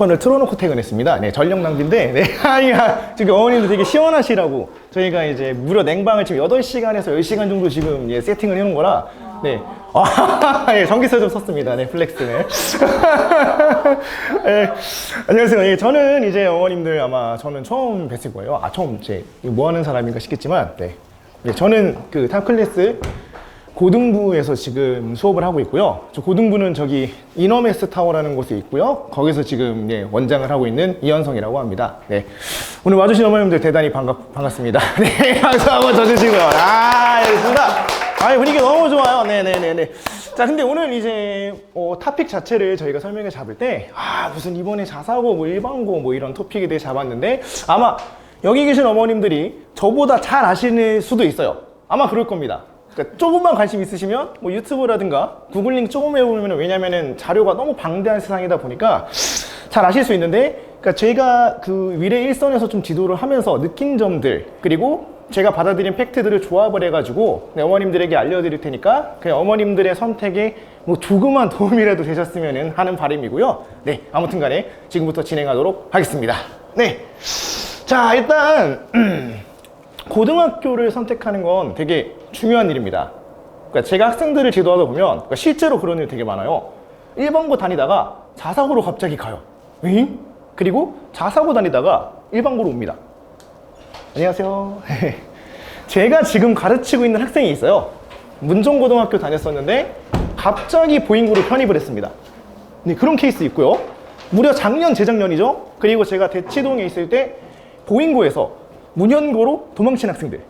에어컨을 틀어놓고 퇴근했습니다. 네, 전력 낭비인데, 네, 지금 어머님도 되게 시원하시라고 저희가 이제 무려 냉방을 지금 8시간에서 10시간 정도 지금 세팅을 해놓은 거라, 네. 예, 전기세 좀 썼습니다. 네, 플렉스네. 네, 안녕하세요. 예, 저는 이제 어머님들 아마 저는 처음 뵀을 거예요. 처음 이제 뭐 하는 사람인가 싶겠지만, 네. 네, 저는 그 탑클래스 고등부에서 지금 수업을 하고 있고요. 저 고등부는 저기 이너메스 타워라는 곳에 있고요. 거기서 지금 원장을 하고 있는 이현성이라고 합니다. 네. 오늘 와주신 어머님들 대단히 반갑습니다. 네, 박수 한번 쳐주시고요. 알겠습니다. 분위기 너무 좋아요. 네네네네. 자, 근데 오늘 이제 토픽 자체를 저희가 설명을 잡을 때 무슨 이번에 자사고 뭐 일반고 뭐 이런 토픽에 대해 잡았는데 아마 여기 계신 어머님들이 저보다 잘 아시는 수도 있어요. 아마 그럴 겁니다. 그러니까 조금만 관심 있으시면 뭐 유튜브라든가 구글 링크 조금 해보면, 왜냐면은 자료가 너무 방대한 세상이다 보니까 잘 아실 수 있는데, 그러니까 제가 그 미래 일선에서 좀 지도를 하면서 느낀 점들, 그리고 제가 받아들인 팩트들을 조합을 해가지고 어머님들에게 알려드릴 테니까 그 어머님들의 선택에 뭐 조그만 도움이라도 되셨으면 하는 바람이고요. 네, 아무튼 간에 지금부터 진행하도록 하겠습니다. 네. 자, 일단 고등학교를 선택하는 건 되게 중요한 일입니다. 그러니까 제가 학생들을 지도하다 보면 그러니까 실제로 그런 일 되게 많아요. 1반고 다니다가 자사고로 갑자기 가요. 응? 그리고 자사고 다니다가 1반고로 옵니다. 안녕하세요. 제가 지금 가르치고 있는 학생이 있어요. 문정고등학교 다녔었는데 갑자기 보인고로 편입을 했습니다. 네, 그런 케이스 있고요. 무려 작년, 재작년이죠. 그리고 제가 대치동에 있을 때 보인고에서 문현고로 도망친 학생들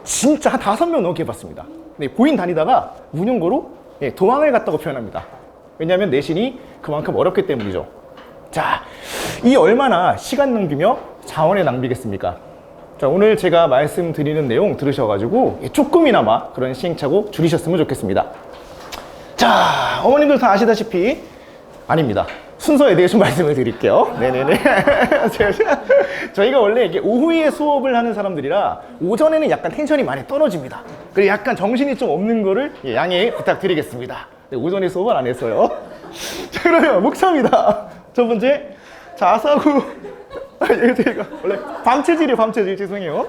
진짜 한 5명 넘게 봤습니다. 네, 보인 다니다가 문현고로 도망을 갔다고 표현합니다. 왜냐하면 내신이 그만큼 어렵기 때문이죠. 자, 이 얼마나 시간 낭비며 자원의 낭비겠습니까? 자, 오늘 제가 말씀드리는 내용 들으셔가지고 조금이나마 그런 시행착오 줄이셨으면 좋겠습니다. 자, 어머님들 다 아시다시피 아닙니다. 순서에 대해 좀 말씀을 드릴게요. 네네네. 저희가 원래 이게 오후에 수업을 하는 사람들이라 오전에는 약간 텐션이 많이 떨어집니다. 그리고 약간 정신이 좀 없는 거를 양해 부탁드리겠습니다. 네, 오전에 수업을 안 했어요. 자, 그러면 목차입니다. 첫 번째, 자사고. 제가 원래 밤체질 죄송해요.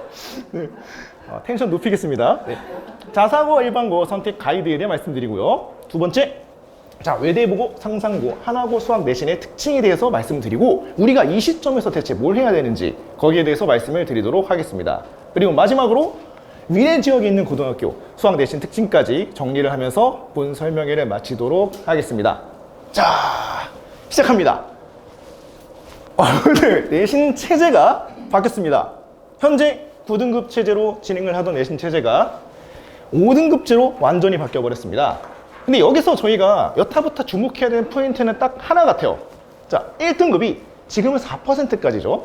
네. 텐션 높이겠습니다. 네. 자사고 일반고 선택 가이드에 대해 말씀드리고요. 두 번째, 자, 외대보고, 상상고, 하나고, 수학 내신의 특징에 대해서 말씀드리고 우리가 이 시점에서 대체 뭘 해야 되는지 거기에 대해서 말씀을 드리도록 하겠습니다. 그리고 마지막으로 위례 지역에 있는 고등학교 수학 내신 특징까지 정리를 하면서 본 설명회를 마치도록 하겠습니다. 자, 시작합니다. 오늘 내신 체제가 바뀌었습니다. 현재 9등급 체제로 진행을 하던 내신 체제가 5등급제로 완전히 바뀌어버렸습니다. 근데 여기서 저희가 여타부타 주목해야 되는 포인트는 딱 하나 같아요. 자, 1등급이 지금은 4%까지죠.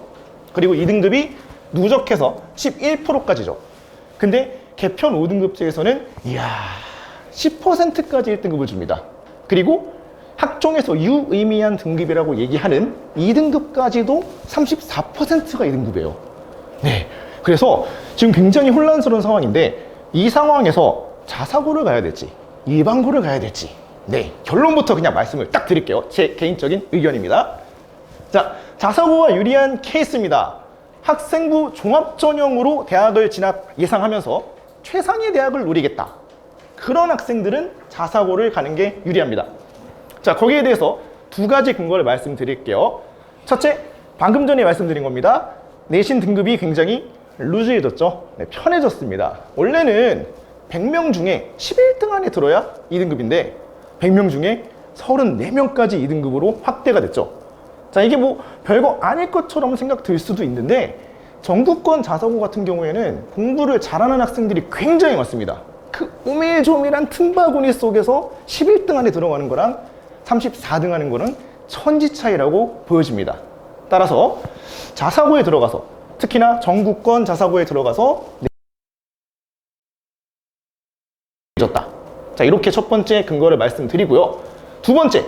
그리고 2등급이 누적해서 11%까지죠. 근데 개편 5등급제에서는 이야 10%까지 1등급을 줍니다. 그리고 학종에서 유의미한 등급이라고 얘기하는 2등급까지도 34%가 2등급이에요. 네, 그래서 지금 굉장히 혼란스러운 상황인데 이 상황에서 자사고를 가야 될지 일반고를 가야 될지, 네, 결론부터 그냥 말씀을 딱 드릴게요. 제 개인적인 의견입니다. 자, 자사고가 유리한 케이스입니다. 학생부 종합전형으로 대학을 진학 예상하면서 최상의 대학을 노리겠다. 그런 학생들은 자사고를 가는 게 유리합니다. 자, 거기에 대해서 두 가지 근거를 말씀드릴게요. 첫째, 방금 전에 말씀드린 겁니다. 내신 등급이 굉장히 루즈해졌죠. 네, 편해졌습니다. 원래는 100명 중에 11등 안에 들어야 2등급인데 100명 중에 34명까지 2등급으로 확대가 됐죠. 자, 이게 뭐 별거 아닐 것처럼 생각될 수도 있는데 전국권 자사고 같은 경우에는 공부를 잘하는 학생들이 굉장히 많습니다. 그 오밀조밀한 틈바구니 속에서 11등 안에 들어가는 거랑 34등 하는 거는 천지 차이라고 보여집니다. 따라서 자사고에 들어가서, 특히나 전국권 자사고에 들어가서 졌다. 자, 이렇게 첫 번째 근거를 말씀드리고요. 두 번째,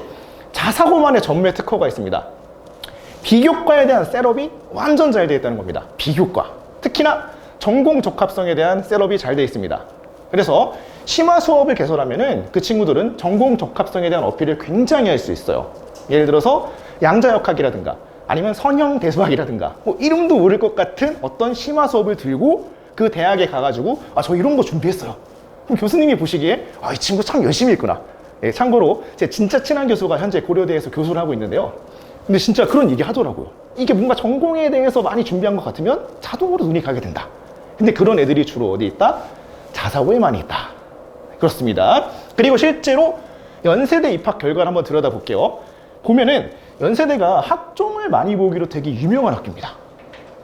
자사고만의 전매 특허가 있습니다. 비교과에 대한 셋업이 완전 잘 되어 있다는 겁니다. 비교과. 특히나 전공 적합성에 대한 셋업이 잘 되어 있습니다. 그래서 심화 수업을 개설하면은 그 친구들은 전공 적합성에 대한 어필을 굉장히 할 수 있어요. 예를 들어서 양자역학이라든가 아니면 선형대수학이라든가 뭐 이름도 모를 것 같은 어떤 심화 수업을 들고 그 대학에 가가지고 저 이런 거 준비했어요. 그럼 교수님이 보시기에 이 친구 참 열심히 했구나. 예, 참고로 제 진짜 친한 교수가 현재 고려대에서 교수를 하고 있는데요. 근데 진짜 그런 얘기 하더라고요. 이게 뭔가 전공에 대해서 많이 준비한 것 같으면 자동으로 눈이 가게 된다. 근데 그런 애들이 주로 어디 있다? 자사고에 많이 있다. 그렇습니다. 그리고 실제로 연세대 입학 결과를 한번 들여다볼게요. 보면은 연세대가 학종을 많이 보기로 되게 유명한 학교입니다.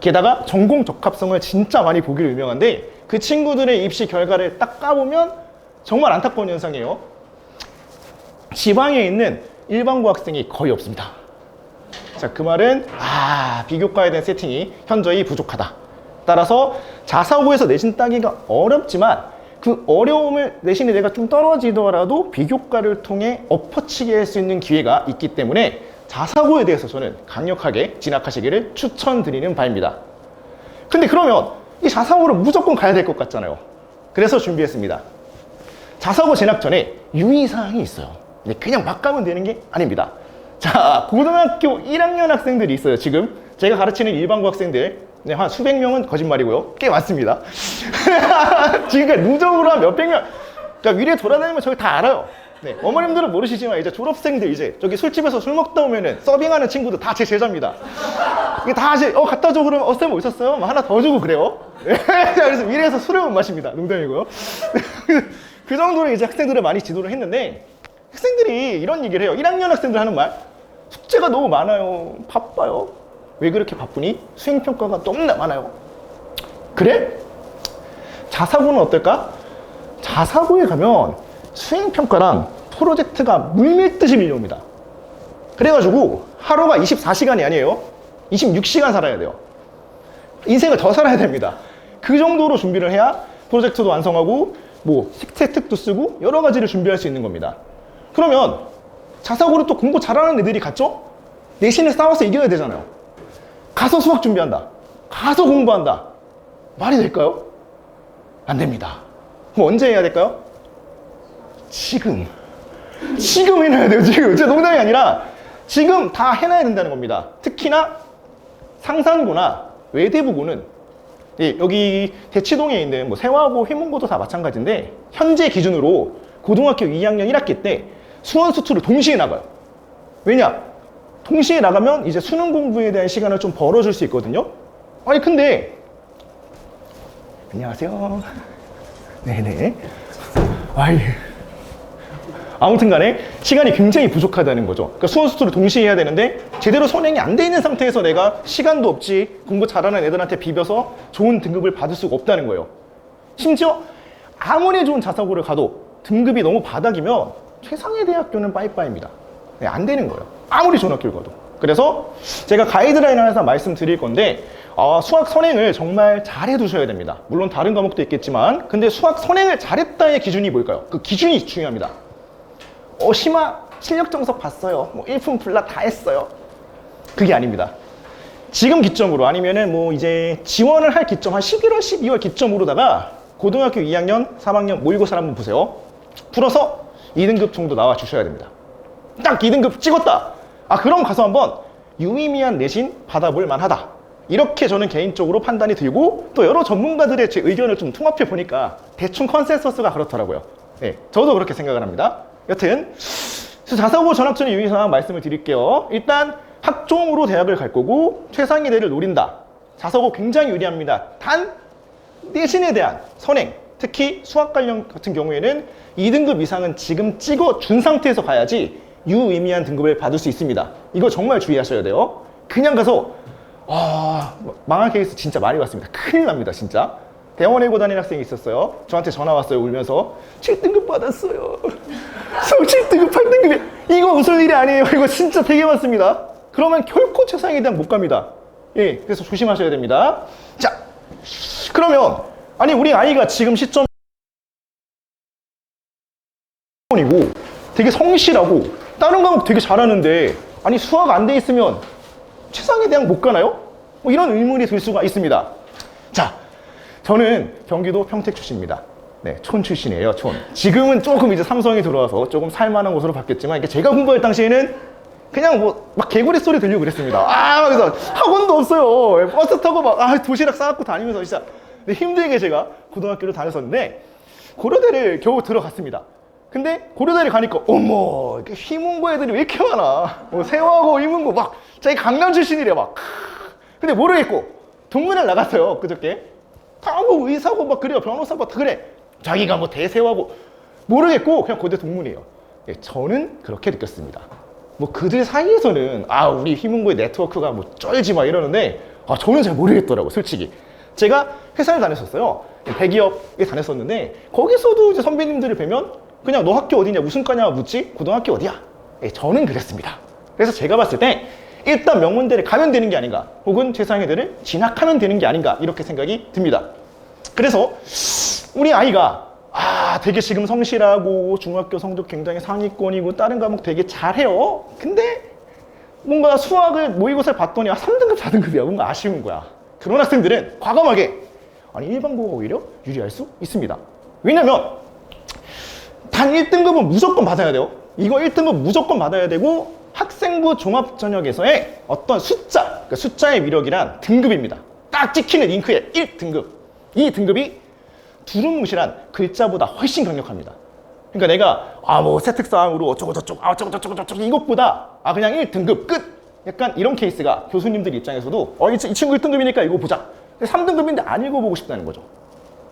게다가 전공 적합성을 진짜 많이 보기로 유명한데 그 친구들의 입시 결과를 딱 까보면 정말 안타까운 현상이에요. 지방에 있는 일반고 학생이 거의 없습니다. 자, 그 말은 비교과에 대한 세팅이 현저히 부족하다. 따라서 자사고에서 내신 따기가 어렵지만 그 어려움을 내신이 내가 좀 떨어지더라도 비교과를 통해 엎어치게 할 수 있는 기회가 있기 때문에 자사고에 대해서 저는 강력하게 진학하시기를 추천드리는 바입니다. 근데 그러면 이 자사고를 무조건 가야 될 것 같잖아요. 그래서 준비했습니다. 자사고 진학 전에 유의사항이 있어요. 그냥 막 가면 되는 게 아닙니다. 자, 고등학교 1학년 학생들이 있어요. 지금 제가 가르치는 일반고 학생들 한 수백 명은 거짓말이고요. 꽤 많습니다. 지금까지 누적으로 한 몇백 명. 그러니까 위례 돌아다니면 저기 다 알아요. 네, 어머님들은 모르시지만 이제 졸업생들 이제 저기 술집에서 술 먹다 오면은 서빙하는 친구들 다 제 제자입니다. 이게 다 이제 갖다 줘 그러면 쌤 뭐 있었어요? 뭐 하나 더 주고 그래요. 그래서 위례에서 술을 못 마십니다. 농담이고요. 그 정도로 이제 학생들을 많이 지도를 했는데 학생들이 이런 얘기를 해요. 1학년 학생들 하는 말. 숙제가 너무 많아요. 바빠요. 왜 그렇게 바쁘니? 수행평가가 너무나 많아요. 그래? 자사고는 어떨까? 자사고에 가면 수행평가랑 프로젝트가 물밀듯이 밀려옵니다. 그래가지고 하루가 24시간이 아니에요. 26시간 살아야 돼요. 인생을 더 살아야 됩니다. 그 정도로 준비를 해야 프로젝트도 완성하고 뭐 세특도 쓰고 여러 가지를 준비할 수 있는 겁니다. 그러면 자사고를 또 공부 잘하는 애들이 갔죠? 내신을 싸워서 이겨야 되잖아요. 가서 수학 준비한다. 가서 공부한다. 말이 될까요? 안 됩니다. 그럼 언제 해야 될까요? 지금 해놔야 돼요. 지금. 제 농담이 아니라 지금 다 해놔야 된다는 겁니다. 특히나 상산고나 외대부고는 여기 대치동에 있는 뭐 세화고, 휘문고도 다 마찬가지인데 현재 기준으로 고등학교 2학년 1학기 때 수원, 수투를 동시에 나가요. 왜냐? 동시에 나가면 이제 수능 공부에 대한 시간을 좀 벌어줄 수 있거든요. 아니 근데 안녕하세요. 네네. 아무튼 간에 시간이 굉장히 부족하다는 거죠. 그러니까 수원, 수투를 동시에 해야 되는데 제대로 선행이 안 돼 있는 상태에서 내가 시간도 없지 공부 잘하는 애들한테 비벼서 좋은 등급을 받을 수가 없다는 거예요. 심지어 아무리 좋은 자사고를 가도 등급이 너무 바닥이면 최상의 대학교는 빠이빠이입니다. 네, 안 되는 거예요. 아무리 좋은 학교를 가도. 그래서 제가 가이드라인을 하나 말씀드릴 건데 수학 선행을 정말 잘해 두셔야 됩니다. 물론 다른 과목도 있겠지만 근데 수학 선행을 잘했다의 기준이 뭘까요? 그 기준이 중요합니다. 심화 실력 정석 봤어요. 뭐 1품 블락 다 했어요. 그게 아닙니다. 지금 기점으로 아니면은 뭐 이제 지원을 할 기점 한 11월, 12월 기점으로다가 고등학교 2학년, 3학년 모의고사를 한번 보세요. 풀어서 2등급 정도 나와 주셔야 됩니다. 딱 2등급 찍었다. 그럼 가서 한번 유의미한 내신 받아볼 만하다. 이렇게 저는 개인적으로 판단이 들고 또 여러 전문가들의 제 의견을 좀 통합해 보니까 대충 컨센서스가 그렇더라고요. 네, 저도 그렇게 생각을 합니다. 여튼 자사고 전학 전에 유의사항 말씀을 드릴게요. 일단 학종으로 대학을 갈 거고 최상위 대를 노린다. 자사고 굉장히 유리합니다. 단 내신에 대한 선행, 특히 수학 관련 같은 경우에는 2등급 이상은 지금 찍어 준 상태에서 가야지 유의미한 등급을 받을 수 있습니다. 이거 정말 주의하셔야 돼요. 그냥 가서 망할 케이스 진짜 많이 봤습니다. 큰일 납니다 진짜. 대원에 고 다니는 학생이 있었어요. 저한테 전화 왔어요. 울면서 7등급 받았어요. 수학 7등급 8등급이 이거 웃을 일이 아니에요. 이거 진짜 되게 많습니다. 그러면 결코 최상에 대한 못 갑니다. 예, 그래서 조심하셔야 됩니다. 자, 그러면 아니 우리 아이가 지금 시점이고 되게 성실하고 다른 과목 되게 잘하는데 아니 수학 안 돼 있으면 최상에 대한 못 가나요? 뭐 이런 의문이 들 수가 있습니다. 자, 저는 경기도 평택 출신입니다. 네, 촌 출신이에요, 촌. 지금은 조금 이제 삼성이 들어와서 조금 살만한 곳으로 바뀌었지만 이게 제가 공부할 당시에는 그냥 뭐 막 개구리 소리 들리고 그랬습니다. 그래서 학원도 없어요. 버스 타고 막 도시락 싸갖고 다니면서 진짜 힘들게 제가 고등학교를 다녔었는데 고려대를 겨우 들어갔습니다. 근데 고려대를 가니까 어머 이렇게 휘문고 애들이 왜 이렇게 많아. 세화고 휘문고 막 자기 강남 출신이래 막. 근데 모르겠고 동문회를 나갔어요 그저께. 뭐 의사고 막 그래요. 변호사고 다 그래. 자기가 뭐 대세화고 모르겠고 그냥 고대 동문이에요. 저는 그렇게 느꼈습니다. 뭐 그들 사이에서는 우리 휘문고의 네트워크가 뭐 쩔지 막 이러는데 저는 잘 모르겠더라고 솔직히. 제가 회사를 다녔었어요. 대기업에 다녔었는데 거기서도 이제 선배님들을 뵈면 그냥 너 학교 어디냐 무슨 과냐 묻지 고등학교 어디야. 저는 그랬습니다. 그래서 제가 봤을 때 일단 명문대를 가면 되는 게 아닌가 혹은 최상위대를 진학하면 되는 게 아닌가 이렇게 생각이 듭니다. 그래서 우리 아이가 되게 지금 성실하고 중학교 성적 굉장히 상위권이고 다른 과목 되게 잘해요. 근데 뭔가 수학을 모의고사를 봤더니 3등급 4등급이야. 뭔가 아쉬운 거야. 그런 학생들은 과감하게 일반고가 오히려 유리할 수 있습니다. 왜냐면 단 1등급은 무조건 받아야 돼요. 이거 1등급 무조건 받아야 되고 학생부 종합전형에서의 어떤 숫자, 그러니까 숫자의 위력이란 등급입니다. 딱 찍히는 잉크의 1등급. 이 등급이 두루뭉실한 글자보다 훨씬 강력합니다. 그러니까 내가 뭐 세특사항으로 어쩌고 저쩌고 이것보다 그냥 1등급 끝. 약간 이런 케이스가 교수님들 입장에서도 이 친구 1등급이니까 이거 보자. 3등급인데 안 읽어보고 싶다는 거죠.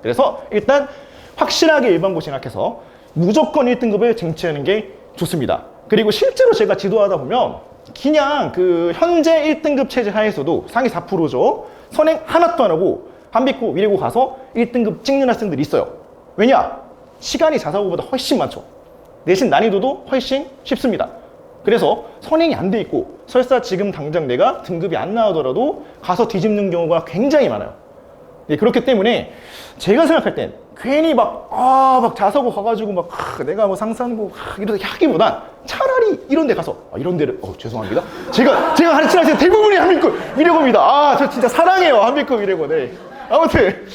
그래서 일단 확실하게 일반고 진학해서 무조건 1등급을 쟁취하는 게 좋습니다. 그리고 실제로 제가 지도하다 보면 그냥 그 현재 1등급 체제 하에서도 상위 4%죠. 선행 하나도 안 하고 한빛고 위례고 가서 1등급 찍는 학생들이 있어요. 왜냐? 시간이 자사고보다 훨씬 많죠. 내신 난이도도 훨씬 쉽습니다. 그래서 선행이 안 돼 있고 설사 지금 당장 내가 등급이 안 나오더라도 가서 뒤집는 경우가 굉장히 많아요. 그렇기 때문에 제가 생각할 땐 괜히 막 자사고 가가지고 막 내가 뭐 상산고 이렇게 하기보단 차라리 이런 데 가서 이런 데를 죄송합니다. 제가 가르치는 대부분이 한빛고 위례고입니다. 저 진짜 사랑해요 한빛고 위례고. 아무튼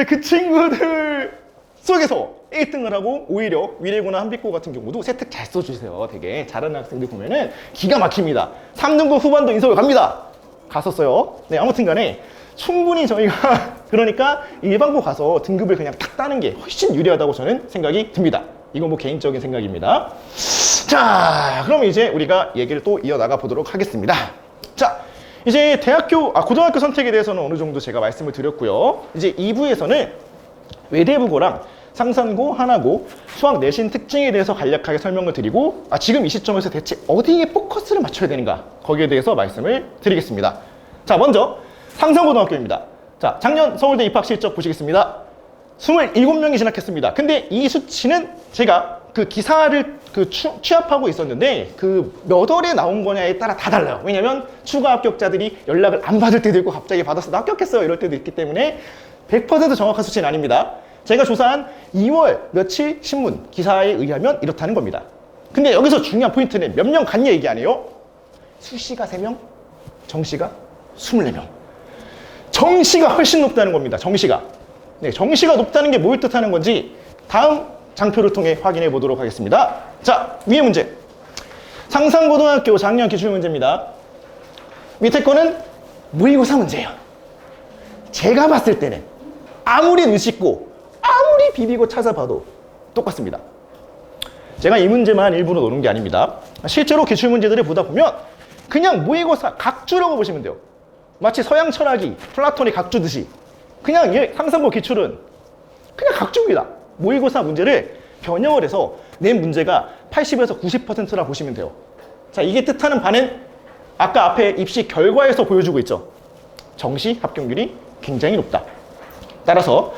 그 친구들 속에서 1등을 하고 오히려 위례고나 한빛고 같은 경우도 세특 잘 써주세요. 되게 잘하는 학생들 보면은 기가 막힙니다. 3등급 후반도 인서울 갑니다. 갔었어요. 아무튼 간에 충분히 저희가 그러니까 일반고 가서 등급을 그냥 탁 따는 게 훨씬 유리하다고 저는 생각이 듭니다. 이건 뭐 개인적인 생각입니다. 자, 그럼 이제 우리가 얘기를 또 이어나가 보도록 하겠습니다. 자, 이제 고등학교 선택에 대해서는 어느 정도 제가 말씀을 드렸고요. 이제 2부에서는 외대부고랑 상산고, 하나고, 수학 내신 특징에 대해서 간략하게 설명을 드리고 지금 이 시점에서 대체 어디에 포커스를 맞춰야 되는가 거기에 대해서 말씀을 드리겠습니다. 자, 먼저 상산고등학교입니다. 자, 작년 서울대 입학 실적 보시겠습니다. 27명이 진학했습니다. 근데 이 수치는 제가 그 기사를 취합하고 있었는데 몇 월에 나온 거냐에 따라 다 달라요. 왜냐면 추가 합격자들이 연락을 안 받을 때도 있고 갑자기 받아서 나 합격했어요 이럴 때도 있기 때문에 100% 정확한 수치는 아닙니다. 제가 조사한 2월 며칠 신문 기사에 의하면 이렇다는 겁니다. 근데 여기서 중요한 포인트는 몇 명 갔냐 얘기 아니에요? 수시가 3명, 정시가 24명. 정시가 훨씬 높다는 겁니다. 정시가. 정시가 높다는 게 뭘 뜻하는 건지 다음 장표를 통해 확인해 보도록 하겠습니다. 자, 위의 문제. 상산고등학교 작년 기출문제입니다. 밑에 거는 모의고사 문제예요. 제가 봤을 때는 아무리 의식고 아무리 비비고 찾아봐도 똑같습니다. 제가 이 문제만 일부러 노는 게 아닙니다. 실제로 기출문제들을 보다 보면 그냥 모의고사 각주라고 보시면 돼요. 마치 서양 철학이 플라톤이 각주듯이 그냥 상산고 기출은 그냥 각주입니다. 모의고사 문제를 변형을 해서 낸 문제가 80에서 90%라 보시면 돼요. 자, 이게 뜻하는 바는 아까 앞에 입시 결과에서 보여주고 있죠. 정시 합격률이 굉장히 높다. 따라서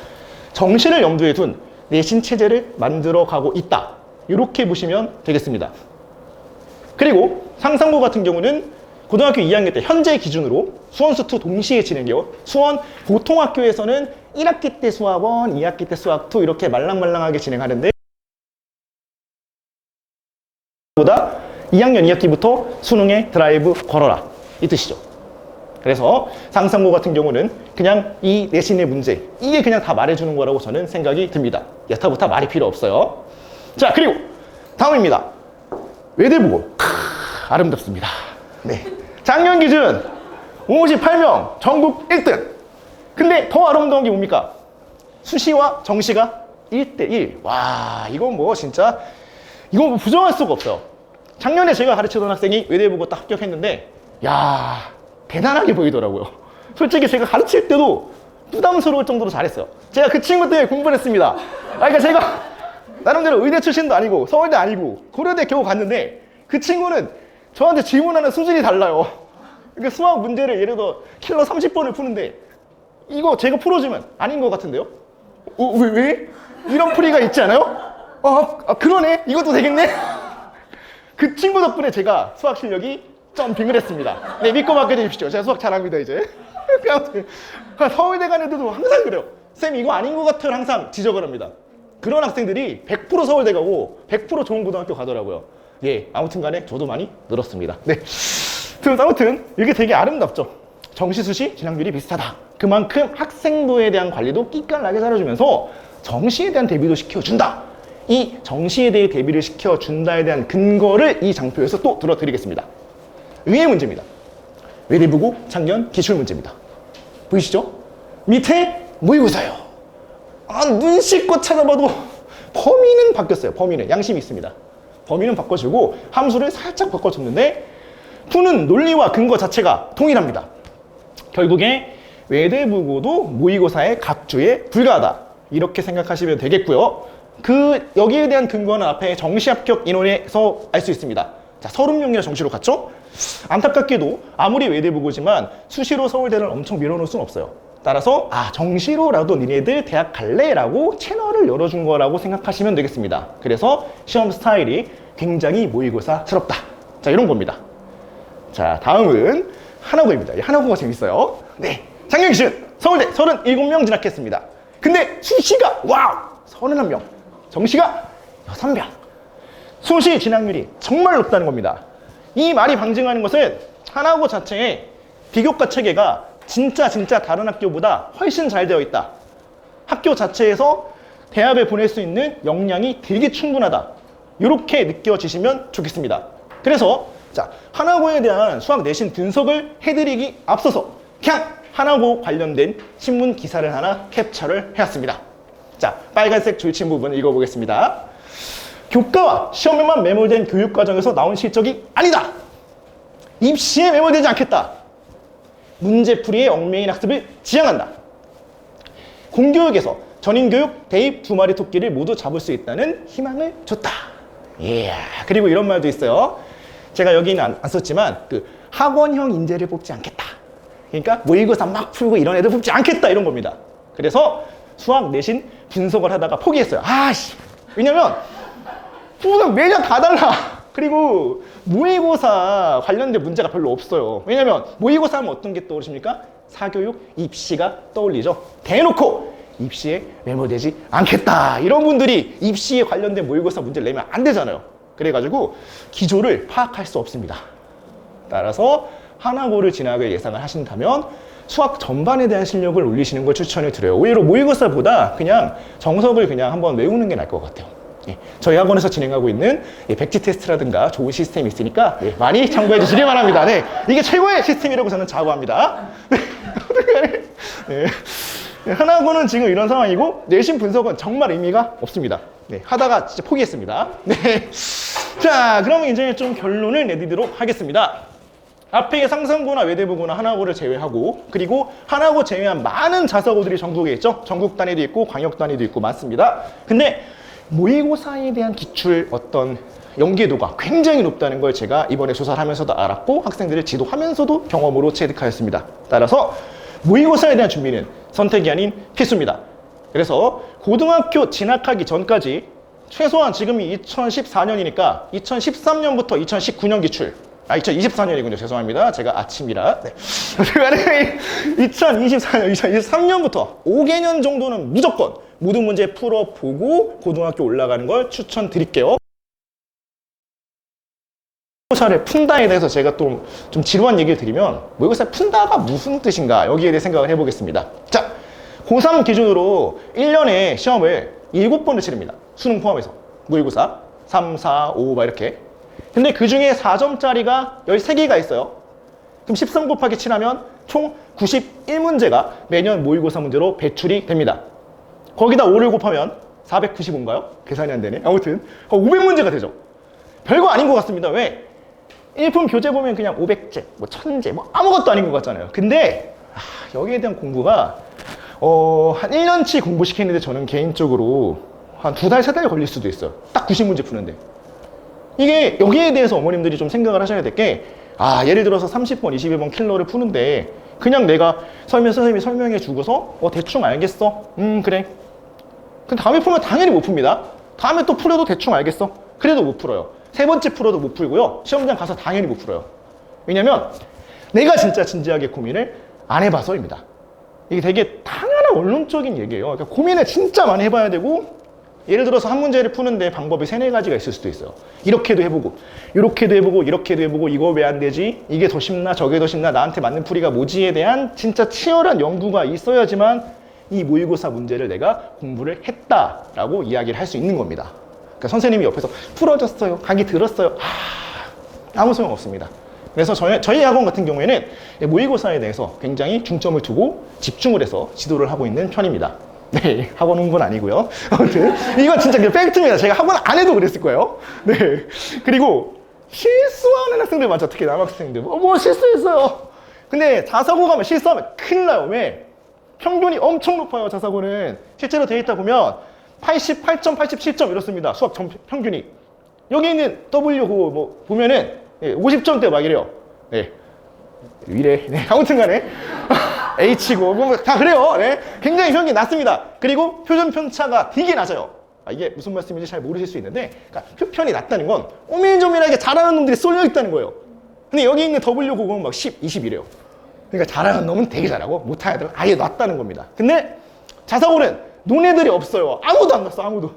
정시를 염두에 둔 내신 체제를 만들어 가고 있다. 이렇게 보시면 되겠습니다. 그리고 상산고 같은 경우는 고등학교 2학년 때 현재 기준으로 수원 수투 동시에 진행해요. 수원 보통 학교에서는 1학기 때 수학 1, 2학기 때 수학 2 이렇게 말랑말랑하게 진행하는데 보다 2학년 2학기부터 수능에 드라이브 걸어라 이 뜻이죠. 그래서 상산고 같은 경우는 그냥 이 내신의 문제 이게 그냥 다 말해주는 거라고 저는 생각이 듭니다. 여타부타 말이 필요 없어요. 자, 그리고 다음입니다. 외대부고. 아름답습니다. 네. 작년 기준 58명 전국 1등. 근데 더 아름다운 게 뭡니까? 수시와 정시가 1대1. 와, 이건 뭐 진짜 이건 뭐 부정할 수가 없어요. 작년에 제가 가르치던 학생이 외대보고 딱 합격했는데 야, 대단하게 보이더라고요. 솔직히 제가 가르칠 때도 부담스러울 정도로 잘했어요. 제가 그 친구 때문에 공부를 했습니다. 그러니까 제가 나름대로 의대 출신도 아니고 서울대 아니고 고려대 겨우 갔는데 그 친구는 저한테 질문하는 수준이 달라요. 그러니까 수학 문제를 예를 들어 킬러 30번을 푸는데 이거 제가 풀어주면 아닌 것 같은데요? 왜? 이런 풀이가 있지 않아요? 그러네? 이것도 되겠네? 그 친구 덕분에 제가 수학 실력이 점핑을 했습니다. 네, 믿고 맡겨주십시오. 제가 수학 잘합니다, 이제. 서울대 간 애들도 항상 그래요. 쌤, 이거 아닌 것 같아요. 항상 지적을 합니다. 그런 학생들이 100% 서울대 가고 100% 좋은 고등학교 가더라고요. 예, 아무튼 간에 저도 많이 늘었습니다. 네. 아무튼 이게 되게 아름답죠. 정시, 수시 진학률이 비슷하다. 그만큼 학생부에 대한 관리도 끼깔나게 잘해주면서 정시에 대한 대비도 시켜준다. 이 정시에 대해 대비를 시켜준다에 대한 근거를 이 장표에서 또 들어드리겠습니다. 의의 문제입니다. 외대부고 작년 기출 문제입니다. 보이시죠? 밑에 모의고사예요. 눈 씻고 찾아봐도 범위는 바뀌었어요. 범위는 양심이 있습니다. 범위는 바꿔주고 함수를 살짝 바꿔줬는데 푸는 논리와 근거 자체가 동일합니다. 결국에 외대부고도 모의고사의 각주에 불과하다. 이렇게 생각하시면 되겠고요. 여기에 대한 근거는 앞에 정시 합격 인원에서 알 수 있습니다. 자, 30명이나 정시로 갔죠? 안타깝게도 아무리 외대부고지만 수시로 서울대를 엄청 밀어놓을 수는 없어요. 따라서 정시로라도 니네들 대학 갈래? 라고 채널을 열어준 거라고 생각하시면 되겠습니다. 그래서 시험 스타일이 굉장히 모의고사스럽다. 자, 이런 겁니다. 자, 다음은 하나고입니다. 하나고가 재밌어요. 네, 작년 기준 서울대 37명 진학했습니다. 근데 수시가 와우 31명, 정시가 6명. 수시 진학률이 정말 높다는 겁니다. 이 말이 방증하는 것은 하나고 자체의 비교과 체계가 진짜 다른 학교보다 훨씬 잘 되어 있다. 학교 자체에서 대학을 보낼 수 있는 역량이 되게 충분하다. 이렇게 느껴지시면 좋겠습니다. 그래서 자, 하나고에 대한 수학 내신 분석을 해드리기 앞서서 그냥 하나고 관련된 신문 기사를 하나 캡처를 해왔습니다. 자, 빨간색 줄친 부분 읽어보겠습니다. 교과와 시험에만 매몰된 교육과정에서 나온 실적이 아니다. 입시에 매몰되지 않겠다. 문제풀이의 얽매인 학습을 지향한다. 공교육에서 전인교육, 대입 2마리 토끼를 모두 잡을 수 있다는 희망을 줬다. 그리고 이런 말도 있어요. 제가 여기는 안 썼지만 학원형 인재를 뽑지 않겠다. 그러니까 모의고사 막 풀고 이런 애들 뽑지 않겠다 이런 겁니다. 그래서 수학 내신 분석을 하다가 포기했어요. 왜냐면 수학 매년 다 달라. 그리고 모의고사 관련된 문제가 별로 없어요. 왜냐면 모의고사 하면 어떤 게 떠오르십니까? 사교육, 입시가 떠올리죠. 대놓고 입시에 매몰되지 않겠다. 이런 분들이 입시에 관련된 모의고사 문제를 내면 안 되잖아요. 그래가지고 기조를 파악할 수 없습니다. 따라서 하나고를 진학을 예상을 하신다면 수학 전반에 대한 실력을 올리시는 걸 추천을 드려요. 오히려 모의고사보다 그냥 정석을 그냥 한번 외우는 게 나을 것 같아요. 저희 학원에서 진행하고 있는 백지 테스트라든가 좋은 시스템이 있으니까 많이 참고해 주시기 바랍니다. 이게 최고의 시스템이라고 저는 자부합니다. 하나고는 지금 이런 상황이고 내신 분석은 정말 의미가 없습니다. 하다가 진짜 포기했습니다. 자, 그러면 이제 좀 결론을 내드리도록 하겠습니다. 앞에 상상고나 외대부고나 하나고를 제외하고 그리고 하나고 제외한 많은 자사고들이 전국에 있죠. 전국 단위도 있고 광역 단위도 있고 많습니다. 근데 모의고사에 대한 기출 어떤 연계도가 굉장히 높다는 걸 제가 이번에 조사를 하면서도 알았고 학생들을 지도하면서도 경험으로 체득하였습니다. 따라서 모의고사에 대한 준비는 선택이 아닌 필수입니다. 그래서 고등학교 진학하기 전까지 최소한 지금이 2014년이니까 2013년부터 2019년 기출 2024년이군요. 죄송합니다. 제가 아침이라. 2024년, 2023년부터 5개년 정도는 무조건 모든 문제 풀어보고 고등학교 올라가는 걸 추천드릴게요. 모의고사를 푼다에 대해서 제가 또 좀 지루한 얘기를 드리면 모의고사 푼다가 무슨 뜻인가 여기에 대해 생각을 해보겠습니다. 자, 고3 기준으로 1년에 시험을 7번을 치릅니다. 수능 포함해서 모의고사 3, 4, 5 막 이렇게 근데 그 중에 4점짜리가 13개가 있어요. 그럼 13 곱하기 7하면 총 91문제가 매년 모의고사 문제로 배출이 됩니다. 거기다 5를 곱하면 495인가요? 계산이 안 되네. 아무튼 500문제가 되죠. 별거 아닌 것 같습니다. 왜? 일품 교재 보면 그냥 500제, 뭐 1000제, 뭐 아무것도 아닌 것 같잖아요. 근데 여기에 대한 공부가 한 1년치 공부시키는데 저는 개인적으로 한 2달, 3달 걸릴 수도 있어요. 딱 90문제 푸는데. 이게 여기에 대해서 어머님들이 좀 생각을 하셔야 될 게, 예를 들어서 30번, 21번 킬러를 푸는데 그냥 내가 선생님이 설명해 주고서 대충 알겠어. 그래. 그 다음에 풀면 당연히 못 풉니다. 다음에 또 풀어도 대충 알겠어. 그래도 못 풀어요. 3번째 풀어도 못 풀고요. 시험장 가서 당연히 못 풀어요. 왜냐면 내가 진짜 진지하게 고민을 안 해봐서입니다. 이게 되게 당연한 원론적인 얘기예요. 그러니까 고민을 진짜 많이 해봐야 되고, 예를 들어서 한 문제를 푸는데 방법이 3-4가지가 있을 수도 있어요. 이렇게도 해보고, 이렇게도 해보고, 이렇게도 해보고, 이거 왜 안 되지? 이게 더 쉽나? 저게 더 쉽나? 나한테 맞는 풀이가 뭐지에 대한 진짜 치열한 연구가 있어야지만 이 모의고사 문제를 내가 공부를 했다라고 이야기를 할 수 있는 겁니다. 그러니까 선생님이 옆에서 풀어줬어요, 강의 들었어요, 아무 소용 없습니다. 그래서 저희 학원 같은 경우에는 모의고사에 대해서 굉장히 중점을 두고 집중을 해서 지도를 하고 있는 편입니다. 네, 학원 홍보는 아니고요. 아무튼 이건 진짜 그냥 팩트입니다. 제가 학원 안 해도 그랬을 거예요. 네. 그리고 실수하는 학생들 많죠. 특히 남학생들. 뭐 실수했어요. 근데 자사고 가면 실수하면 큰일 나요. 왜? 평균이 엄청 높아요. 자사고는 실제로 데이터 보면 88점, 87점 이렇습니다. 수학 평균이. 여기 있는 W 뭐 보면은 50점대 막 이래요. 네. 이래. 네. 아무튼 간에 H고 뭐 다 그래요. 네. 굉장히 평균이 낮습니다. 그리고 표준 편차가 되게 낮아요. 이게 무슨 말씀인지 잘 모르실 수 있는데, 그러니까 표편이 낮다는 건 오밀조밀하게 잘하는 놈들이 쏠려 있다는 거예요. 근데 여기 있는 W 고공은 막 10, 20 이래요. 그러니까 잘하는 놈은 되게 잘하고 못하는 애들은 아예 낮다는 겁니다. 근데 자사고는 논애들이 없어요. 아무도 안 갔어. 아무도.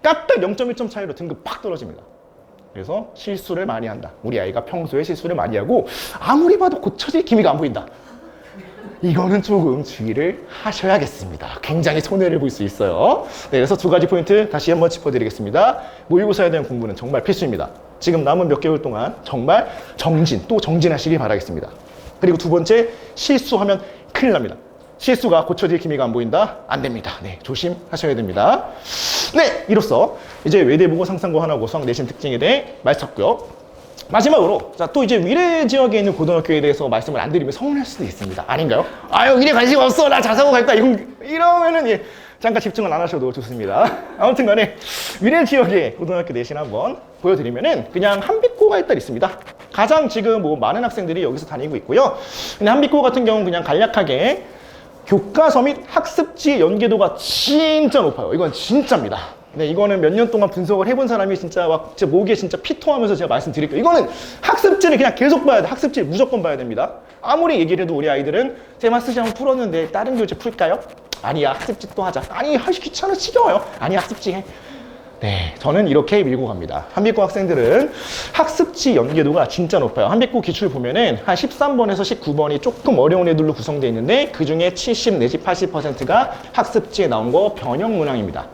깍딱 0.1점 차이로 등급 팍 떨어집니다. 그래서 실수를 많이 한다. 우리 아이가 평소에 실수를 많이 하고 아무리 봐도 고쳐질 기미가 안 보인다. 이거는 조금 주의를 하셔야겠습니다. 굉장히 손해를 볼 수 있어요. 네, 그래서 2가지 포인트 다시 한번 짚어드리겠습니다. 모의고사에 대한 공부는 정말 필수입니다. 지금 남은 몇 개월 동안 정말 또 정진하시길 바라겠습니다. 그리고 2번째, 실수하면 큰일 납니다. 실수가 고쳐질 기미가 안 보인다? 안 됩니다. 네, 조심하셔야 됩니다. 네, 이로써 이제 외대보고 상상고 하나고 수학 내신 특징에 대해 말씀드렸고요. 마지막으로 또 이제 위례 지역에 있는 고등학교에 대해서 말씀을 안 드리면 서운할 수도 있습니다. 아닌가요? 위례 관심 없어, 나 자사고 갈까, 이러면은 잠깐 집중을 안 하셔도 좋습니다. 아무튼 간에 위례 지역의 고등학교 내신 한번 보여드리면은 그냥 한빛고가 일단 있습니다. 가장 지금 많은 학생들이 여기서 다니고 있고요. 근데 한빛고 같은 경우는 그냥 간략하게 교과서 및 학습지 연계도가 진짜 높아요. 이건 진짜입니다. 네, 이거는 몇 년 동안 분석을 해본 사람이 진짜 목에 진짜 피통하면서 제가 말씀드릴게요. 이거는 학습지를 그냥 계속 봐야 돼. 학습지 무조건 봐야 됩니다. 아무리 얘기를 해도 우리 아이들은 제 마스지 한번 풀었는데 다른 교재 풀까요? 아니야, 학습지 또 하자. 아니, 하기 귀찮아, 지겨워요. 아니, 학습지 해. 네, 저는 이렇게 밀고 갑니다. 한빛고 학생들은 학습지 연계도가 진짜 높아요. 한빛고 기출 보면은 한 13번에서 19번이 조금 어려운 애들로 구성되어 있는데 그 중에 70 내지 80%가 학습지에 나온 거 변형 문항입니다.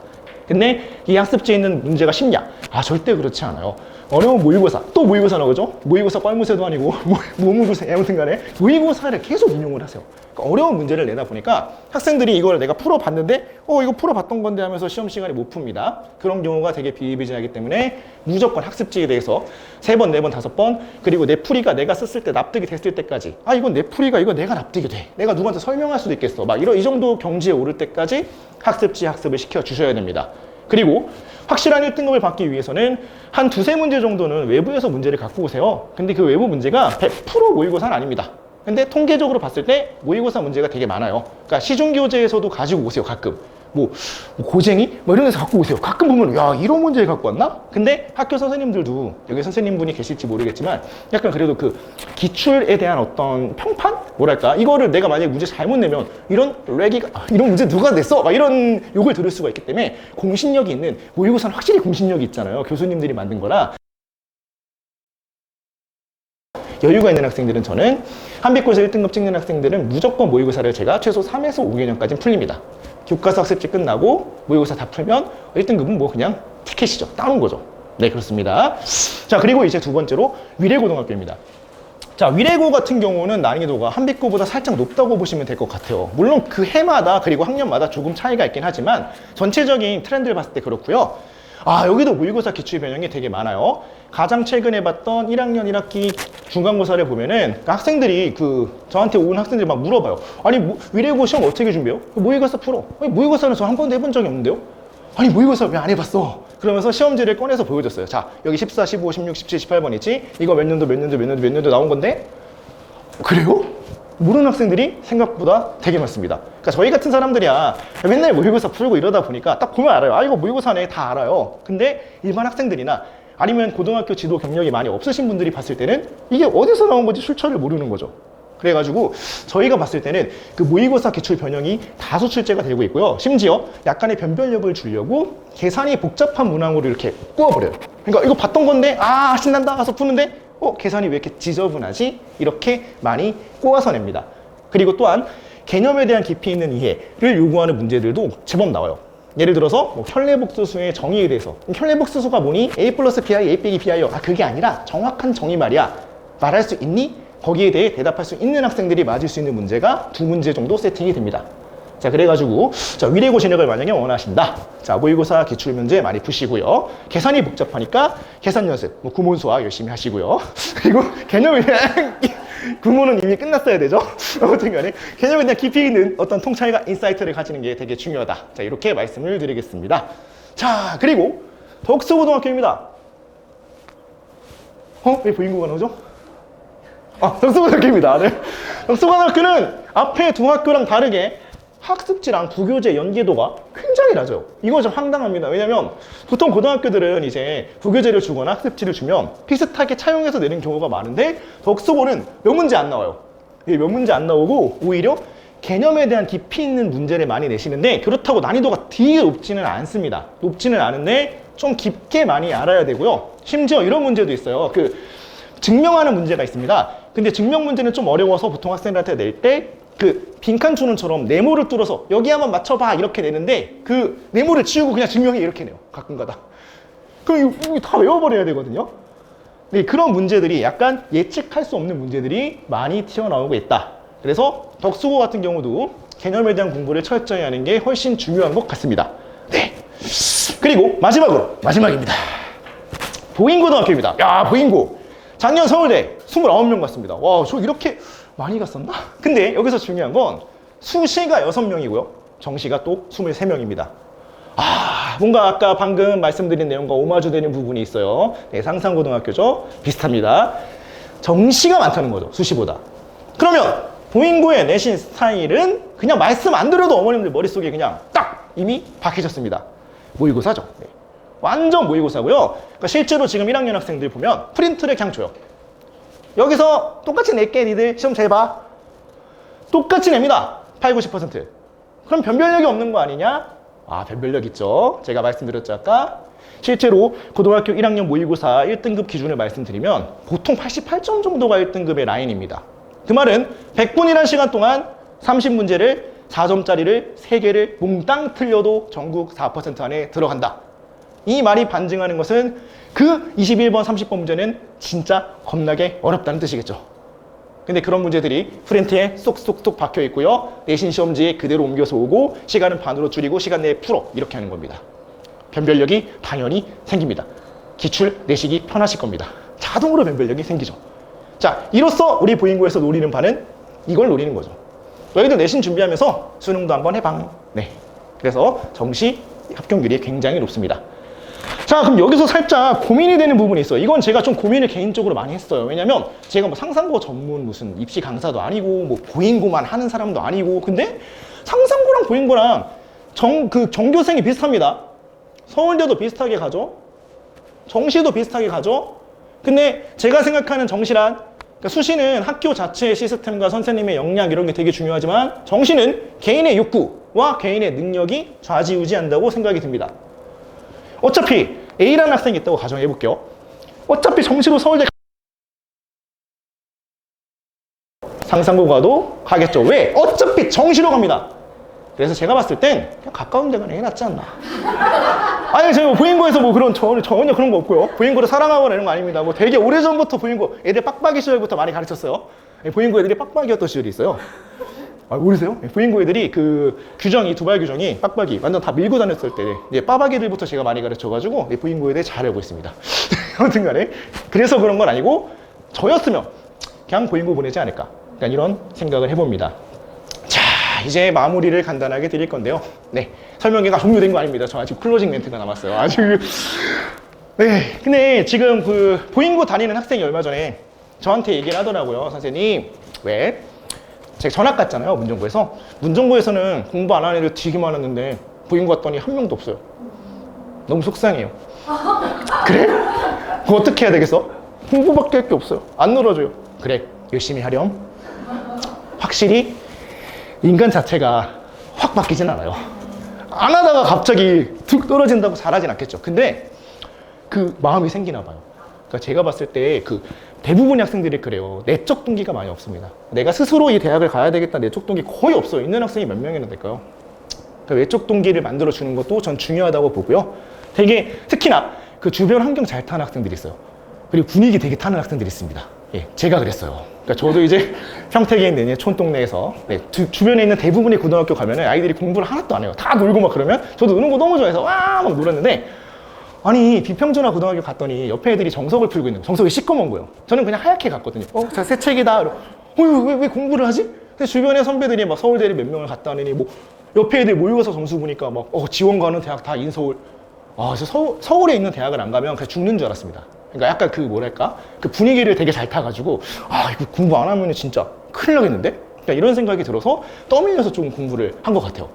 근데 이 학습지에 있는 문제가 쉽냐? 절대 그렇지 않아요. 어려운 모의고사, 또 모의고사 나오죠? 모의고사 뻘무새도 아니고 모의고사, 아무튼 간에 모의고사를 계속 인용을 하세요. 그러니까 어려운 문제를 내다 보니까 학생들이 이걸 내가 풀어봤는데 이거 풀어봤던 건데 하면서 시험 시간에 못 풉니다. 그런 경우가 되게 비일비재하기 때문에 무조건 학습지에 대해서 3번, 4번, 5번, 그리고 내 풀이가 내가 썼을 때 납득이 됐을 때까지 이건 내 풀이가 이거 내가 납득이 돼. 내가 누구한테 설명할 수도 있겠어. 이 정도 경지에 오를 때까지 학습지 학습을 시켜주셔야 됩니다. 그리고 확실한 1등급을 받기 위해서는 한 2-3문제 정도는 외부에서 문제를 갖고 오세요. 근데 그 외부 문제가 100% 모의고사는 아닙니다. 근데 통계적으로 봤을 때 모의고사 문제가 되게 많아요. 그러니까 시중교재에서도 가지고 오세요, 가끔. 고쟁이? 이런 데서 갖고 오세요. 가끔 보면, 야, 이런 문제를 갖고 왔나? 근데 학교 선생님들도, 여기 선생님분이 계실지 모르겠지만, 약간 그래도 그 기출에 대한 어떤 평판? 뭐랄까? 이거를 내가 만약에 문제 잘못 내면, 이런 문제 누가 냈어? 이런 욕을 들을 수가 있기 때문에, 공신력이 있는, 모의고사는 확실히 공신력이 있잖아요. 교수님들이 만든 거라. 여유가 있는 학생들은 저는 한빛고에서 1등급 찍는 학생들은 무조건 모의고사를 제가 최소 3에서 5개년까지는 풀립니다. 교과서 학습지 끝나고 모의고사 다 풀면 1등급은 그냥 티켓이죠. 따는 거죠. 네, 그렇습니다. 자, 그리고 이제 두 번째로 위례고등학교입니다. 자, 위례고 같은 경우는 난이도가 한빛고보다 살짝 높다고 보시면 될 것 같아요. 물론 그 해마다 그리고 학년마다 조금 차이가 있긴 하지만 전체적인 트렌드를 봤을 때 그렇고요. 아, 여기도 모의고사 기출 변형이 되게 많아요. 가장 최근에 봤던 1학년 1학기 중간고사를 보면은 학생들이 저한테 온 학생들이 막 물어봐요. 아니, 위례고 시험 어떻게 준비해요? 모의고사 풀어. 아니, 모의고사는 저 한 번도 해본 적이 없는데요? 아니, 모의고사 왜 안 해봤어? 그러면서 시험지를 꺼내서 보여줬어요. 자, 여기 14, 15, 16, 17, 18번 있지? 이거 몇 년도 나온 건데? 그래요? 모르는 학생들이 생각보다 되게 많습니다. 그러니까 저희 같은 사람들이야 맨날 모의고사 풀고 이러다 보니까 딱 보면 알아요. 아, 이거 모의고사네, 다 알아요. 근데 일반 학생들이나 아니면 고등학교 지도 경력이 많이 없으신 분들이 봤을 때는 이게 어디서 나온 건지 출처를 모르는 거죠. 그래가지고 저희가 봤을 때는 그 모의고사 기출 변형이 다수 출제가 되고 있고요. 심지어 약간의 변별력을 주려고 계산이 복잡한 문항으로 이렇게 꾸어버려요. 그러니까 이거 봤던 건데 아, 신난다 가서 푸는데 계산이 왜 이렇게 지저분하지? 이렇게 많이 꼬아서 냅니다. 그리고 또한 개념에 대한 깊이 있는 이해를 요구하는 문제들도 제법 나와요. 예를 들어서 현례복수수의 정의에 대해서 현례복수수가 뭐니? A 플러스 BI, A 빼기 BI요. 아, 그게 아니라 정확한 정의 말이야. 말할 수 있니? 거기에 대해 대답할 수 있는 학생들이 맞을 수 있는 문제가 2문제 정도 세팅이 됩니다. 자, 그래가지고 자, 위례고 진학을 만약에 원하신다. 자, 모의고사 기출 문제 많이 푸시고요. 계산이 복잡하니까 계산 연습, 구몬수학 열심히 하시고요. 그리고 개념에 대한 구몬은 이미 끝났어야 되죠. 아무튼 간에 개념에 대한 깊이 있는 어떤 통찰과 인사이트를 가지는 게 되게 중요하다. 자, 이렇게 말씀을 드리겠습니다. 자, 그리고 덕수고등학교입니다. 왜 보인고가 나오죠? 아, 덕수고등학교입니다. 네. 덕수고등학교는 앞에 두 학교랑 다르게 학습지랑 부교재 연계도가 굉장히 낮아요. 이거 좀 황당합니다. 왜냐면 보통 고등학교들은 이제 부교재를 주거나 학습지를 주면 비슷하게 차용해서 내는 경우가 많은데 덕수고는 몇 문제 안 나와요. 몇 문제 안 나오고 오히려 개념에 대한 깊이 있는 문제를 많이 내시는데 그렇다고 난이도가 되게 높지는 않습니다. 높지는 않은데 좀 깊게 많이 알아야 되고요. 심지어 이런 문제도 있어요. 증명하는 문제가 있습니다. 근데 증명 문제는 좀 어려워서 보통 학생들한테 낼 때 빈칸 주는처럼 네모를 뚫어서 여기 한번 맞춰봐 이렇게 내는데 그 네모를 지우고 그냥 증명해 이렇게 내요. 가끔가다. 그럼 이거 다 외워버려야 되거든요. 네, 그런 문제들이 약간 예측할 수 없는 문제들이 많이 튀어나오고 있다. 그래서 덕수고 같은 경우도 개념에 대한 공부를 철저히 하는 게 훨씬 중요한 것 같습니다. 네. 그리고 마지막입니다. 보인고등학교입니다. 야, 보인고. 작년 서울대 29명 갔습니다. 와, 저 이렇게 많이 갔었나? 근데 여기서 중요한 건 수시가 6명이고요. 정시가 또 23명입니다. 아, 뭔가 아까 방금 말씀드린 내용과 오마주 되는 부분이 있어요. 네, 상산고등학교죠. 비슷합니다. 정시가 많다는 거죠. 수시보다. 그러면 보인고의 내신 스타일은 그냥 말씀 안 드려도 어머님들 머릿속에 그냥 딱 이미 박히셨습니다. 모의고사죠. 네. 완전 모의고사고요. 그러니까 실제로 지금 1학년 학생들 보면 프린트를 그냥 줘요. 여기서 똑같이 낼게 니들 시험 잘 봐. 똑같이 냅니다. 80, 90%. 그럼 변별력이 없는 거 아니냐? 아, 변별력 있죠. 제가 말씀드렸죠 아까. 실제로 고등학교 1학년 모의고사 1등급 기준을 말씀드리면 보통 88점 정도가 1등급의 라인입니다. 그 말은 100분이라는 시간 동안 30문제를 4점짜리를 3개를 몽땅 틀려도 전국 4% 안에 들어간다. 이 말이 반증하는 것은 그 21번, 30번 문제는 진짜 겁나게 어렵다는 뜻이겠죠. 근데 그런 문제들이 프린트에 쏙쏙쏙 박혀 있고요. 내신 시험지에 그대로 옮겨서 오고 시간은 반으로 줄이고 시간 내에 풀어. 이렇게 하는 겁니다. 변별력이 당연히 생깁니다. 기출 내시기 편하실 겁니다. 자동으로 변별력이 생기죠. 자, 이로써 우리 보인고에서 노리는 바는 이걸 노리는 거죠. 너희들 내신 준비하면서 수능도 한번 해봐. 네. 그래서 정시 합격률이 굉장히 높습니다. 자, 그럼 여기서 살짝 고민이 되는 부분이 있어요. 이건 제가 좀 고민을 개인적으로 많이 했어요. 왜냐면 제가 뭐 상상고 전문 무슨 입시 강사도 아니고 뭐 보인고만 하는 사람도 아니고 근데 상상고랑 보인고랑 전교생이 비슷합니다. 서울대도 비슷하게 가죠. 정시도 비슷하게 가죠. 근데 제가 생각하는 정시란 그러니까 수시는 학교 자체의 시스템과 선생님의 역량 이런 게 되게 중요하지만 정시는 개인의 욕구와 개인의 능력이 좌지우지한다고 생각이 듭니다. 어차피 A라는 학생이 있다고 가정해 볼게요. 어차피 정시로 서울대 상상고 가도 가겠죠. 왜? 어차피 정시로 갑니다. 그래서 제가 봤을 땐 그냥 가까운 데가 낫지 않나. 아니, 저희 뭐 보인고에서 뭐 그런 전혀 그런 거 없고요. 보인고를 사랑하거나 이런 거 아닙니다. 뭐 되게 오래전부터 보인고 애들 빡빡이 시절부터 많이 가르쳤어요. 보인고 애들이 빡빡이였던 시절이 있어요. 아, 모르세요? 보인고 애들이 그 규정이, 두발 규정이 빡빡이 완전 다 밀고 다녔을 때 이제 빠박이들부터 제가 많이 가르쳐가지고 보인고 애들 잘 알고 있습니다. 아무튼 간에 그래서 그런 건 아니고 저였으면 그냥 보인고 보내지 않을까. 그러니까 이런 생각을 해봅니다. 자, 이제 마무리를 간단하게 드릴 건데요. 네, 설명회가 종료된 거 아닙니다. 저 아직 클로징 멘트가 남았어요. 아주. 네, 근데 지금 그 보인고 다니는 학생이 얼마 전에 저한테 얘기를 하더라고요. 선생님, 왜? 제가 전학 갔잖아요, 문정고에서. 문정고에서는 공부 안 하는 애들 되게 많았는데 보인고 갔더니 한 명도 없어요. 너무 속상해요. 그래? 그거 어떻게 해야 되겠어? 공부밖에 할 게 없어요. 안 놀아줘요. 그래, 열심히 하렴. 확실히 인간 자체가 확 바뀌진 않아요. 안 하다가 갑자기 툭 떨어진다고 잘하진 않겠죠. 근데 그 마음이 생기나 봐요. 그러니까 제가 봤을 때 그 대부분의 학생들이 그래요. 내적 동기가 많이 없습니다. 내가 스스로 이 대학을 가야 되겠다 내적 동기 거의 없어요. 있는 학생이 몇 명이나 될까요? 그러니까 외적 동기를 만들어주는 것도 전 중요하다고 보고요. 되게 특히나 그 주변 환경 잘 타는 학생들이 있어요. 그리고 분위기 되게 타는 학생들이 있습니다. 예, 제가 그랬어요. 그러니까 저도 이제 평택에 있는 촌동네에서 주변에 있는 대부분의 고등학교 가면은 아이들이 공부를 하나도 안 해요. 다 놀고 막 그러면 저도 노는 거 너무 좋아해서 와 막 놀았는데, 아니 비평준화 고등학교 갔더니 옆에 애들이 정석을 풀고 있는 거예요. 정석이 시꺼먼 거예요. 저는 그냥 하얗게 갔거든요. 자, 새 책이다. 왜 공부를 하지? 근데 주변에 선배들이 막 서울대를 몇 명을 갔다 오니 뭐 옆에 애들 모여서 점수 보니까 막 지원 가는 대학 다 인서울. 아, 그래서 서울에 있는 대학을 안 가면 그냥 죽는 줄 알았습니다. 그러니까 약간 그 뭐랄까 그 분위기를 되게 잘 타가지고 아, 이거 공부 안 하면 진짜 큰일 나겠는데? 그러니까 이런 생각이 들어서 떠밀려서 좀 공부를 한 것 같아요.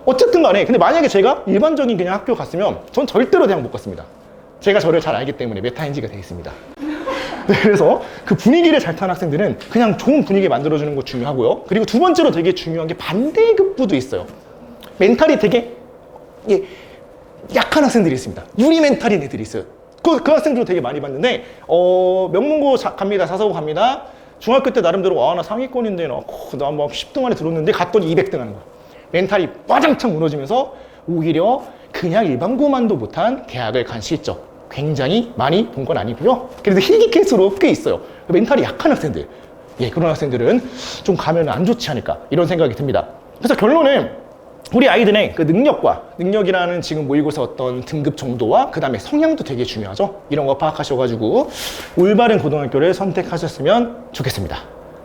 어쨌든 간에 근데 만약에 제가 일반적인 그냥 학교 갔으면 전 절대로 대학 못 갔습니다. 제가 저를 잘 알기 때문에 메타인지가 되어 있습니다. 네, 그래서 그 분위기를 잘 타는 학생들은 그냥 좋은 분위기 만들어주는 거 중요하고요. 그리고 두 번째로 되게 중요한 게 반대급부도 있어요. 멘탈이 되게 약한 학생들이 있습니다. 유리 멘탈인 애들이 있어요. 그 학생들도 되게 많이 봤는데 명문고 갑니다. 사서고 갑니다. 중학교 때 나름대로 나 상위권인데 나 막 10등 안에 들었는데 갔더니 200등 하는 거야. 멘탈이 와장창 무너지면서 오히려 그냥 일반고만도 못한 대학을 간 실적 굉장히 많이 본 건 아니고요. 그래도 희귀 케이스로 꽤 있어요. 멘탈이 약한 학생들, 그런 학생들은 좀 가면 안 좋지 않을까 이런 생각이 듭니다. 그래서 결론은 우리 아이들의 그 능력이라는 지금 모의고사 어떤 등급 정도와 그 다음에 성향도 되게 중요하죠. 이런 거 파악하셔가지고 올바른 고등학교를 선택하셨으면 좋겠습니다.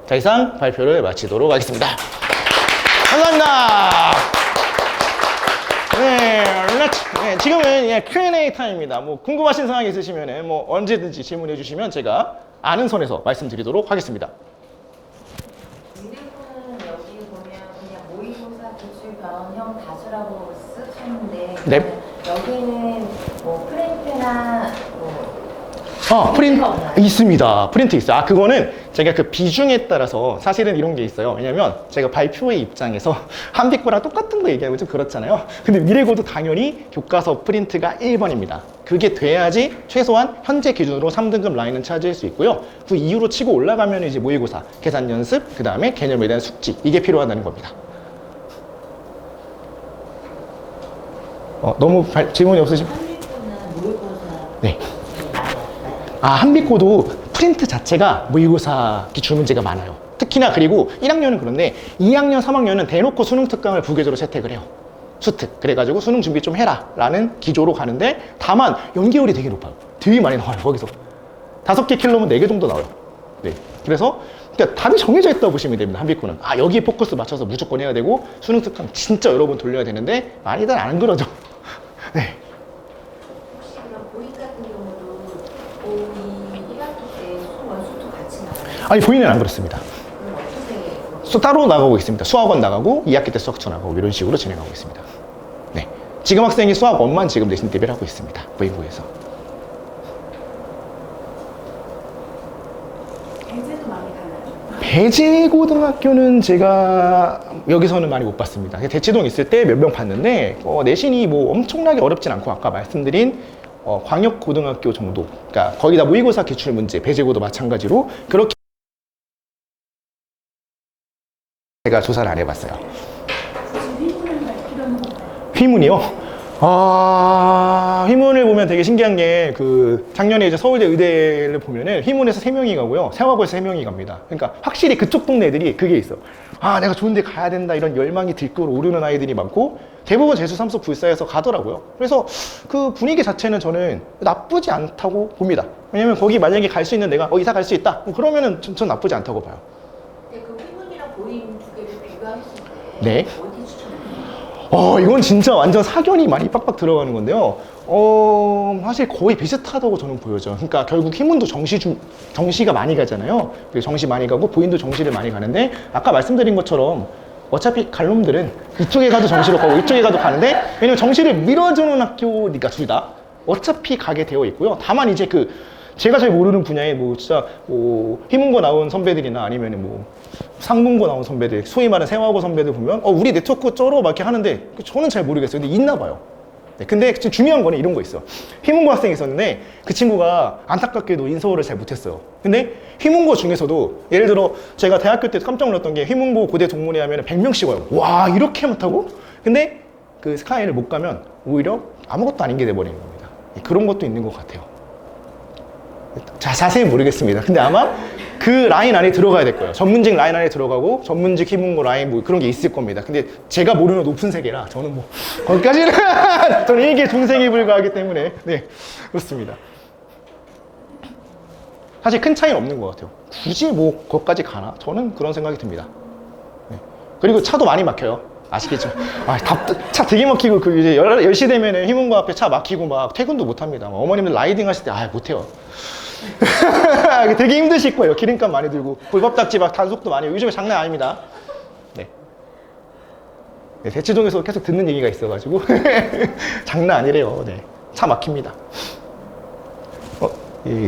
자, 이상 발표를 마치도록 하겠습니다. 감사합니다. 네, 지금은 Q&A 타임입니다. 뭐 궁금하신 사항 있으시면 뭐 언제든지 질문해 주시면 제가 아는 선에서 말씀드리도록 하겠습니다. 미래고는 여기 보면 그냥 모의고사 기출 변형 다수라고 쓰셨는데 네. 여기는 뭐 프린트나 프린트 있습니다. 프린트 있어요. 그거는 제가 그 비중에 따라서 사실은 이런 게 있어요. 왜냐면 제가 발표의 입장에서 한빛고랑 똑같은 거 얘기하고 좀 그렇잖아요. 근데 미래고도 당연히 교과서 프린트가 1번입니다. 그게 돼야지 최소한 현재 기준으로 3등급 라인은 차지할 수 있고요. 그 이후로 치고 올라가면 이제 모의고사, 계산 연습, 그 다음에 개념에 대한 숙지, 이게 필요하다는 겁니다. 너무 질문이 없으시면? 한빛고는 모의고사 네. 한빛고도 프린트 자체가 모의고사 기출 문제가 많아요. 특히나 그리고 1학년은 그런데 2학년, 3학년은 대놓고 수능 특강을 부계적으로 채택을 해요. 수특. 그래가지고 수능 준비 좀 해라 라는 기조로 가는데 다만 연계율이 되게 높아요. 되게 많이 나와요. 거기서 5개 킬로면 4개 정도 나와요. 네. 그래서 그러니까 답이 정해져 있다고 보시면 됩니다. 한빛고는. 여기에 포커스 맞춰서 무조건 해야 되고 수능 특강 진짜 여러 번 돌려야 되는데 많이들 안 그러죠. 네. 아니, 보이는 안 그렇습니다. 따로 나가고 있습니다. 수학원 나가고 2학기 때 수학처 나가고 이런 식으로 진행하고 있습니다. 네, 지금 학생이 수학원만 지금 내신 대비를 하고 있습니다. 모의고에서. 배제도 많이 달라요? 배제고등학교는 제가 여기서는 많이 못 봤습니다. 대치동 있을 때 몇 명 봤는데 내신이 뭐 엄청나게 어렵진 않고 아까 말씀드린 광역고등학교 정도, 그러니까 거기다 모의고사 기출 문제, 배제고도 마찬가지로 그렇게 제가 조사를 안 해봤어요. 휘문이요? 휘문을 보면 되게 신기한 게, 작년에 이제 서울대 의대를 보면은 휘문에서 3명이 가고요. 세화고에서 3명이 갑니다. 그러니까 확실히 그쪽 동네 애들이 그게 있어. 내가 좋은 데 가야 된다. 이런 열망이 들끓어 오르는 아이들이 많고, 대부분 재수, 삼수, 불사에서 가더라고요. 그래서 그 분위기 자체는 저는 나쁘지 않다고 봅니다. 왜냐면 거기 만약에 갈 수 있는 내가 이사 갈 수 있다. 그러면은 전 나쁘지 않다고 봐요. 근데 그 휘문이랑 보잉 두 개를 비교했을 때 네. 어디 추천해요? 이건 진짜 완전 사견이 많이 빡빡 들어가는 건데요. 사실 거의 비슷하다고 저는 보여져. 그러니까 결국 휘문도 정시가 많이 가잖아요. 정시 많이 가고 보인도 정시를 많이 가는데, 아까 말씀드린 것처럼 어차피 갈 놈들은 이쪽에 가도 정시로 가고 이쪽에 가도 가는데, 왜냐면 정시를 밀어주는 학교니까 둘 다 어차피 가게 되어 있고요. 다만 이제 제가 잘 모르는 분야에 진짜 휘문고 나온 선배들이나 아니면 상문고 나온 선배들, 소위 말하는 세화고 선배들 보면 우리 네트워크 쩔어 막 이렇게 하는데, 저는 잘 모르겠어요. 근데 있나 봐요. 네, 근데 지금 중요한 거는 이런 거 있어. 휘문고 학생이 있었는데 그 친구가 안타깝게도 인서울을 잘 못했어요. 근데 휘문고 중에서도 예를 들어 제가 대학교 때 깜짝 놀랐던 게, 휘문고 고대 동문회 하면 100명씩 와요. 와, 이렇게 못하고? 근데 그 스카이를 못 가면 오히려 아무것도 아닌 게 돼버리는 겁니다. 그런 것도 있는 것 같아요. 자세히 모르겠습니다. 근데 아마 그 라인 안에 들어가야 될 거예요. 전문직 라인 안에 들어가고 전문직 휘문고 라인 그런 게 있을 겁니다. 근데 제가 모르는 높은 세계라 저는 거기까지는 저는 이게 중생에 불과하기 때문에 네, 그렇습니다. 사실 큰 차이는 없는 것 같아요. 굳이 거기까지 가나? 저는 그런 생각이 듭니다. 네. 그리고 차도 많이 막혀요. 아시겠죠? 차 되게 막히고, 이제 10시 되면은 휘문고 앞에 차 막히고 막 퇴근도 못 합니다. 어머님들 라이딩 하실 때, 못해요. 되게 힘드실 거예요. 기름값 많이 들고. 불법딱지 단속도 많이, 요즘에 장난 아닙니다. 네. 네, 대치동에서 계속 듣는 얘기가 있어가지고. 장난 아니래요. 네. 차 막힙니다.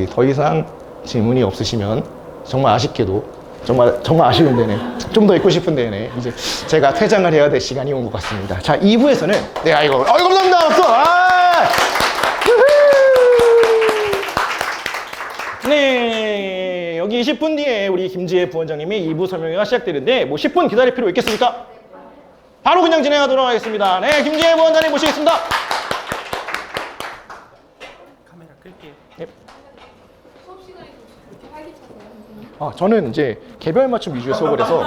더 이상 질문이 없으시면, 정말 아쉽게도, 정말 아쉬운 데네. 좀 더 있고 싶은 데네. 이제 제가 퇴장을 해야 될 시간이 온 것 같습니다. 자, 2부에서는, 네, 감사합니다. 박수! 네, 여기 10분 뒤에 우리 김지혜 부원장님이 2부 설명회가 시작되는데, 10분 기다릴 필요 있겠습니까? 바로 그냥 진행하도록 하겠습니다. 네, 김지혜 부원장님 모시겠습니다. 카메라 끌게요. 네. 저는 이제 개별 맞춤 위주의 수업을 해서